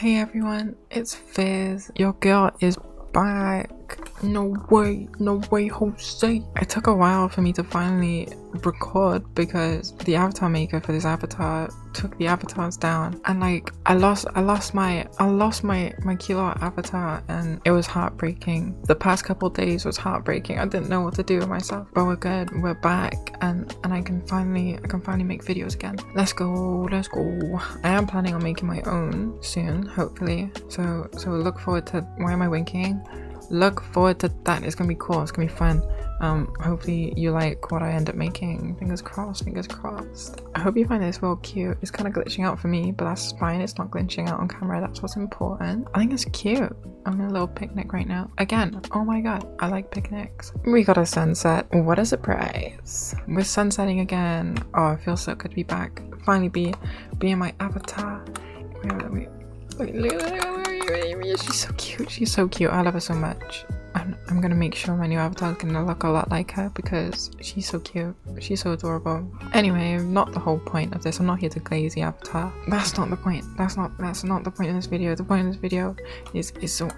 Hey everyone, it's Fizz. Your girl is back. No way, Jose. It took a while for me to finally record because the avatar maker for this avatar took the avatars down, and like I lost my kilo avatar, and it was heartbreaking. The past couple days was heartbreaking. I didn't know what to do with myself, but we're good. We're back, and I can finally make videos again. Let's go. I am planning on making my own soon, hopefully. So look forward to. Why am I winking? Look forward to that. It's gonna be cool. It's gonna be fun. Hopefully you like what I end up making. Fingers crossed. I hope you find this real cute. It's kind of glitching out for me, but that's fine. It's not glitching out on camera. That's what's important. I think it's cute. I'm in a little picnic right now. Again, oh my god, I like picnics. We got a sunset. What a surprise. We're sunsetting again. Oh, it feels so good to be back. Finally be in my avatar. Wait. She's so cute. I love her so much. I'm gonna make sure my new avatar is gonna look a lot like her because she's so cute. She's so adorable. Anyway, not the whole point of this. I'm not here to glaze the avatar. That's not the point. That's not the point of this video. The point of this video is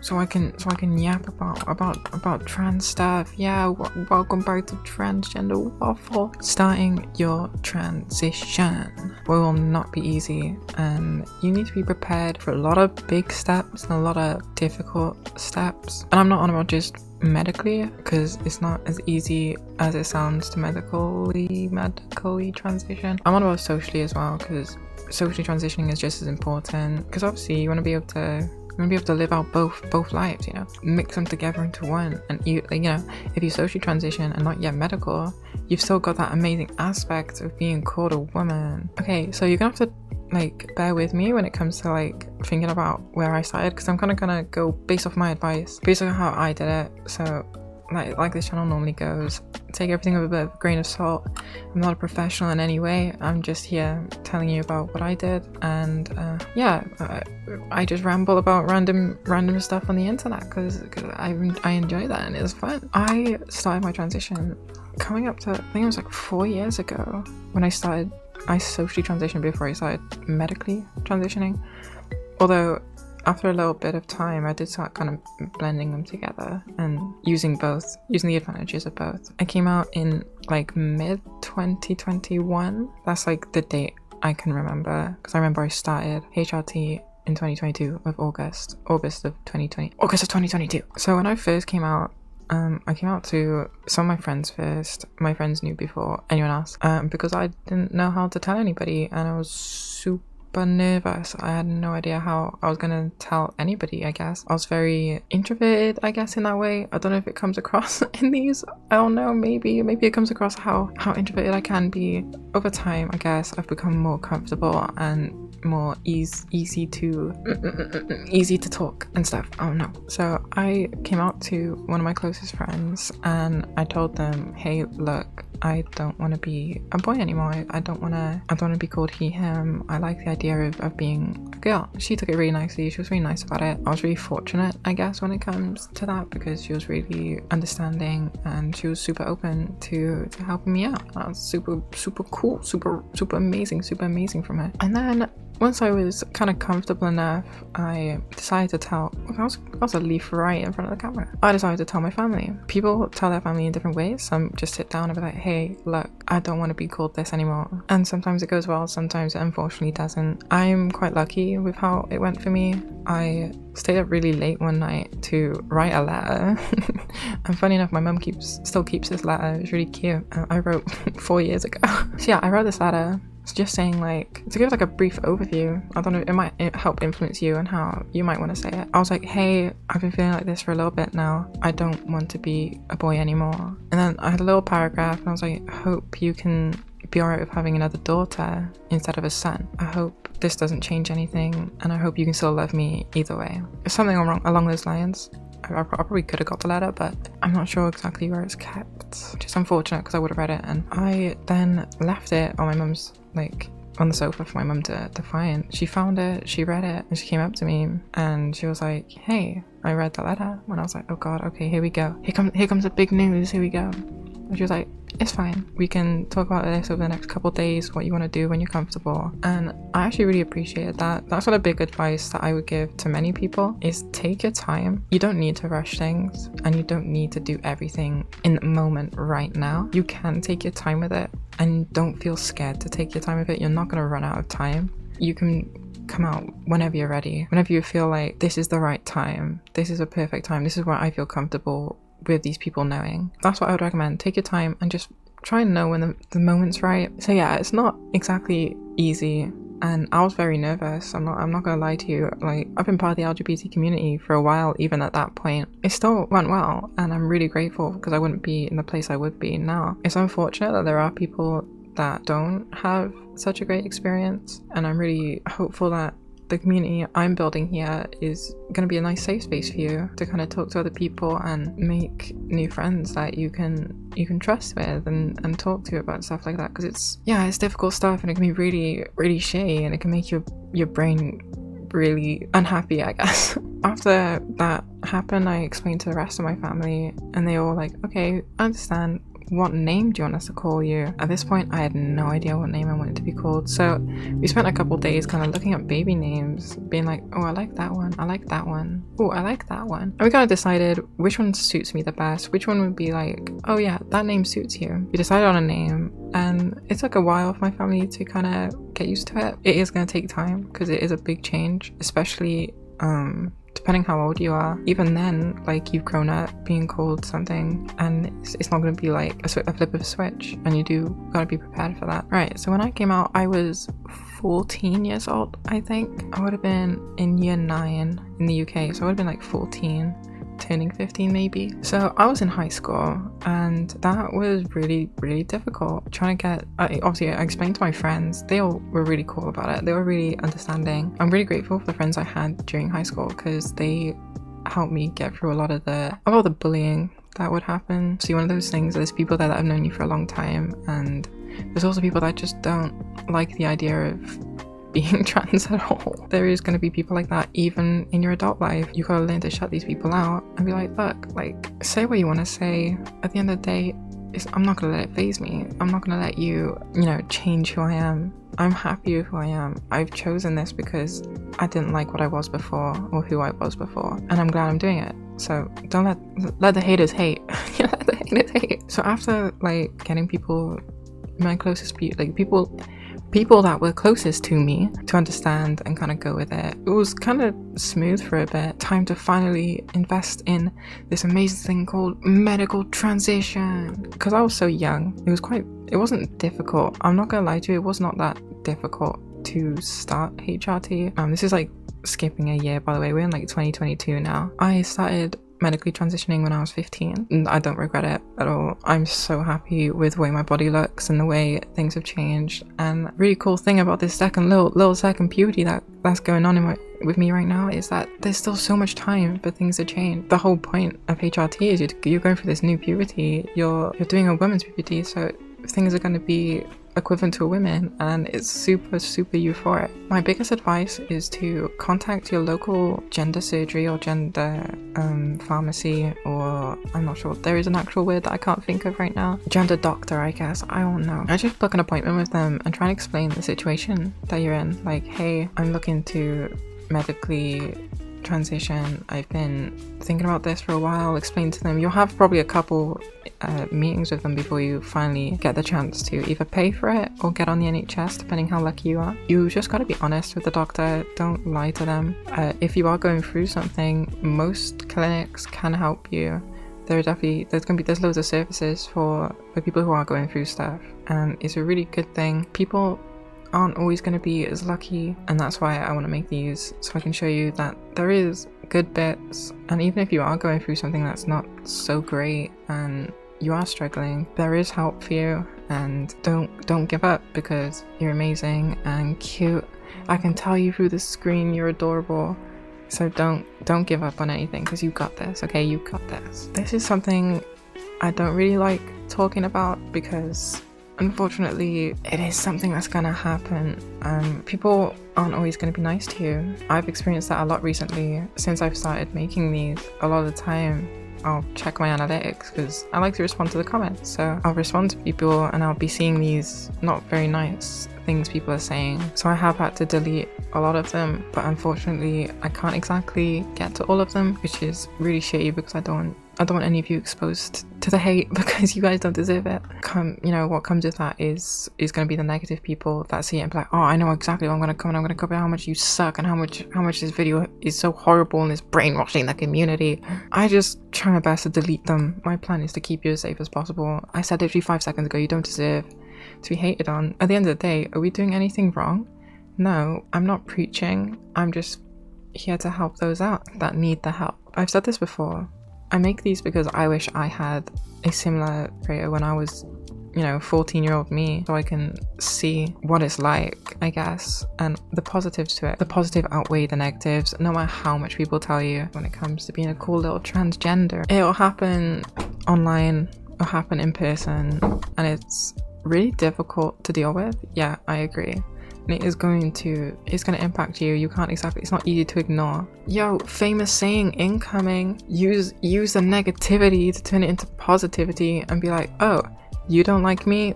so I can yap about trans stuff. Yeah, welcome back to Transgender Waffle. Starting your transition will not be easy, and you need to be prepared for a lot of big steps and a lot of difficult steps. And I'm not on about just medically, because it's not as easy as it sounds to medically transition. I'm on about socially as well, because socially transitioning is just as important, because obviously you want to be able to live out both lives, you know, mix them together into one. And you know, if you socially transition and not yet medical, you've still got that amazing aspect of being called a woman. Okay, so you're gonna have to like bear with me when it comes to like thinking about where I started, because I'm kind of gonna go based off my advice, based on how I did it. So like this channel normally goes, take everything with a bit of a grain of salt. I'm not a professional in any way. I'm just here telling you about what I did, and yeah, I just ramble about random stuff on the internet because I enjoy that and it's fun. I started my transition coming up to, I think it was like 4 years ago when I socially transitioned before I started medically transitioning. Although after a little bit of time, I did start kind of blending them together and using the advantages of both. I came out in like mid 2021. That's like the date I can remember, because I remember I started HRT in 2022 of August of 2022. So when I first came out, I came out to some of my friends first. My friends knew before anyone else, because I didn't know how to tell anybody, and I was super nervous. I had no idea how I was gonna tell anybody. I guess I was very introverted, I guess, in that way. I don't know if it comes across in these. I don't know, maybe it comes across how introverted I can be. Over time, I guess I've become more comfortable and more easy to talk and stuff. I don't know. So I came out to one of my closest friends and I told them, hey, look, I don't want to be a boy anymore. I don't want to be called he, him. I like the idea of being a girl. She took it really nicely. She was really nice about it. I was really fortunate, I guess, when it comes to that, because she was really understanding and she was super open to helping me out. That was super cool, super amazing from her. And then once I was kind of comfortable enough, I decided to tell, I was a leaf right in front of the camera. I decided to tell my family. People tell their family in different ways. Some just sit down and be like, hey, look, I don't want to be called this anymore. And sometimes it goes well, sometimes it unfortunately doesn't. I'm quite lucky with how it went for me. I stayed up really late one night to write a letter. And funny enough, my mum still keeps this letter. It's really cute. I wrote 4 years ago. So yeah, I wrote this letter. It's just saying, like, to give like a brief overview. I don't know, it might help influence you and how you might want to say it. I was like, hey, I've been feeling like this for a little bit now. I don't want to be a boy anymore. And then I had a little paragraph and I was like, hope you can be alright with having another daughter instead of a son. I hope this doesn't change anything, and I hope you can still love me either way. It's something along those lines. I probably could have got the letter, but I'm not sure exactly where it's kept, which is unfortunate because I would have read it. And I then left it on my mum's, like, on the sofa for my mum to find. She found it, she read it, and she came up to me and she was like, hey, I read the letter. And I was like, oh god, okay, here we go. Here comes the big news, here we go. And she was like, it's fine. We can talk about this over the next couple days, what you want to do when you're comfortable. And I actually really appreciated that. That's what a big advice that I would give to many people is take your time. You don't need to rush things and you don't need to do everything in the moment right now. You can take your time with it and don't feel scared to take your time with it. You're not going to run out of time. You can come out whenever you're ready, whenever you feel like this is the right time, this is a perfect time, this is where I feel comfortable with these people knowing. That's what I would recommend. Take your time and just try and know when the moment's right. So yeah, it's not exactly easy and I was very nervous. I'm not gonna lie to you. Like, I've been part of the LGBT community for a while. Even at that point, it still went well and I'm really grateful because I wouldn't be in the place I would be now. It's unfortunate that there are people that don't have such a great experience, and I'm really hopeful that the community I'm building here is going to be a nice safe space for you to kind of talk to other people and make new friends that you can trust with and talk to about stuff like that, because it's difficult stuff and it can be really, really shitty and it can make your brain really unhappy, I guess. After that happened, I explained to the rest of my family and they all like, okay, I understand. What name do you want us to call you? At this point, I had no idea what name I wanted to be called. So we spent a couple days kind of looking at baby names, being like, oh, I like that one. I like that one. Oh, I like that one. And we kind of decided which one suits me the best. Which one would be like, oh yeah, that name suits you. We decided on a name and it took a while for my family to kind of get used to it. It is going to take time because it is a big change, especially depending how old you are. Even then, like, you've grown up being called something and it's not going to be like a flip of a switch, and you do got to be prepared for that. Right, so when I came out, I was 14 years old, I think. I would have been in year 9 in the UK, so I would have been like 14, turning 15 maybe. So I was in high school and that was really, really difficult. Trying to get, obviously I explained to my friends, they all were really cool about it. They were really understanding. I'm really grateful for the friends I had during high school because they helped me get through a lot of the bullying that would happen. See, one of those things, there's people there that have known you for a long time, and there's also people that just don't like the idea of being trans at all. There is going to be people like that even in your adult life. You gotta learn to shut these people out and be like, look, like, say what you want to say. At the end of the day, I'm not gonna let it faze me. I'm not gonna let you change who I am. I'm happy with who I am. I've chosen this because I didn't like what I was before or who I was before, and I'm glad I'm doing it. So don't let the haters hate. Let the haters hate. So after like getting people, my closest people that were closest to me to understand and kind of go with it, it was kind of smooth for a bit. Time to finally invest in this amazing thing called medical transition. Because I was so young, it wasn't difficult. I'm not gonna lie to you, it was not that difficult to start HRT. This is like skipping a year, by the way. We're in like 2022 now. I started medically transitioning when I was 15 and I don't regret it at all. I'm so happy with the way my body looks and the way things have changed. And really cool thing about this little second puberty that's going on with me right now is that there's still so much time for things to change. The whole point of HRT is you're going through this new puberty. You're doing a women's puberty, so things are going to be equivalent to a woman, and it's super euphoric. My biggest advice is to contact your local gender surgery or gender pharmacy, or I'm not sure, there is an actual word that I can't think of right now. Gender doctor, I guess. I don't know. I just book an appointment with them and try and explain the situation that you're in. Like, hey, I'm looking to medically transition. I've been thinking about this for a while. Explain to them. You'll have probably a couple meetings with them before you finally get the chance to either pay for it or get on the NHS, depending how lucky you are. You just got to be honest with the doctor. Don't lie to them. If you are going through something, most clinics can help you. There's loads of services for people who are going through stuff, and it's a really good thing. People aren't always going to be as lucky, and that's why I want to make these, so I can show you that there is good bits. And even if you are going through something that's not so great and you are struggling, there is help for you. And don't give up, because you're amazing and cute. I can tell you through the screen you're adorable. So don't give up on anything, because you got this. Okay, you got this. This is something I don't really like talking about, because unfortunately, it is something that's gonna happen. People aren't always gonna be nice to you. I've experienced that a lot recently since I've started making these. A lot of the time, I'll check my analytics because I like to respond to the comments. So I'll respond to people and I'll be seeing these not very nice things people are saying. So I have had to delete a lot of them, but unfortunately I can't exactly get to all of them, which is really shitty because I don't want any of you exposed to the hate because you guys don't deserve it. You know, what comes with that is going to be the negative people that see it and be like, oh, I know exactly what I'm going to come and I'm going to cover how much you suck and how much this video is so horrible and is brainwashing the community. I just try my best to delete them. My plan is to keep you as safe as possible. I said literally 5 seconds ago, you don't deserve to be hated on. At the end of the day, are we doing anything wrong? No, I'm not preaching. I'm just here to help those out that need the help. I've said this before. I make these because I wish I had a similar creator when I was, you know, 14-year-old me, so I can see what it's like, I guess, and the positives to it. The positive outweigh the negatives, no matter how much people tell you when it comes to being a cool little transgender. It'll happen online, it'll happen in person, and it's really difficult to deal with. Yeah, I agree. And it's going to impact you. You can't exactly, it's not easy to ignore. Yo, famous saying incoming. Use the negativity to turn it into positivity and be like, oh, you don't like me?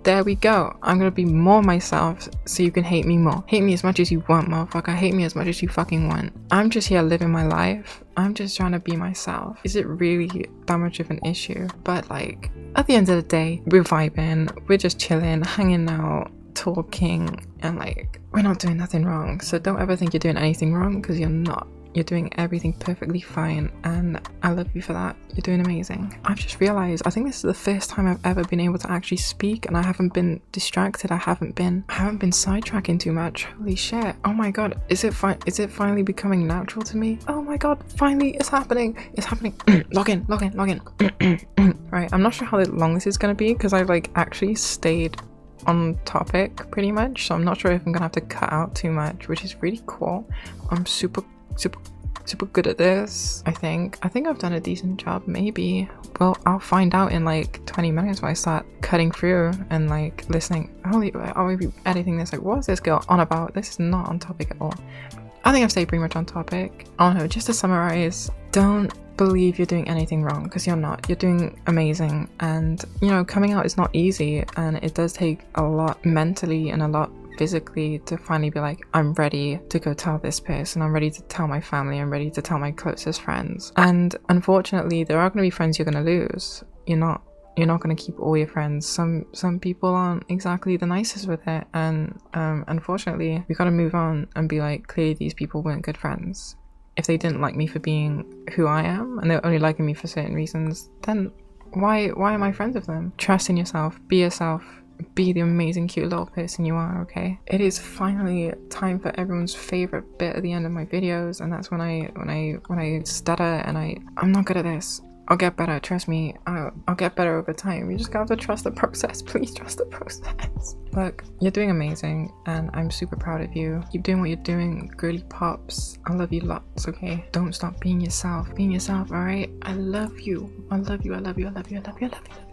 There we go. I'm gonna be more myself so you can hate me more. Hate me as much as you want, motherfucker. Hate me as much as you fucking want. I'm just here living my life. I'm just trying to be myself. Is it really that much of an issue? But like, at the end of the day, we're vibing. We're just chilling, hanging out, talking, and like, we're not doing nothing wrong. So don't ever think you're doing anything wrong, because you're not. You're doing everything perfectly fine, and I love you for that. You're doing amazing. I've just realized, I think this is the first time I've ever been able to actually speak and I haven't been distracted. I haven't been sidetracking too much. Holy shit. Oh my god, is it finally becoming natural to me? Oh my god, finally it's happening. It's happening. Log in. Right, I'm not sure how long this is gonna be because I've like actually stayed on topic pretty much, so I'm not sure if I'm gonna have to cut out too much, which is really cool. I'm super good at this. I think I've done a decent job, maybe. Well, I'll find out in like 20 minutes when I start cutting through and like listening. I'll be editing this like, what's this girl on about? This is not on topic at all. I think I've stayed pretty much on topic. I don't know, just to summarize, don't believe you're doing anything wrong, because you're not. You're doing amazing, and you know, coming out is not easy, and it does take a lot mentally and a lot physically to finally be like, I'm ready to go tell this person, I'm ready to tell my family, I'm ready to tell my closest friends. And unfortunately, there are going to be friends you're going to lose. You're not going to keep all your friends. Some people aren't exactly the nicest with it, and unfortunately we got to move on and be like, clearly these people weren't good friends. If they didn't like me for being who I am and they're only liking me for certain reasons, then why am I friends with them? Trust in yourself, be yourself, be the amazing cute little person you are, okay? It is finally time for everyone's favorite bit at the end of my videos, and that's when I stutter and I'm not good at this. I'll get better, trust me. I'll get better over time. You just gotta have to trust the process. Please trust the process. Look, you're doing amazing, and I'm super proud of you. Keep doing what you're doing, girly pops. I love you lots, okay? Don't stop being yourself. Being yourself, alright? I love you. I love you, I love you, I love you, I love you, I love you, I love you.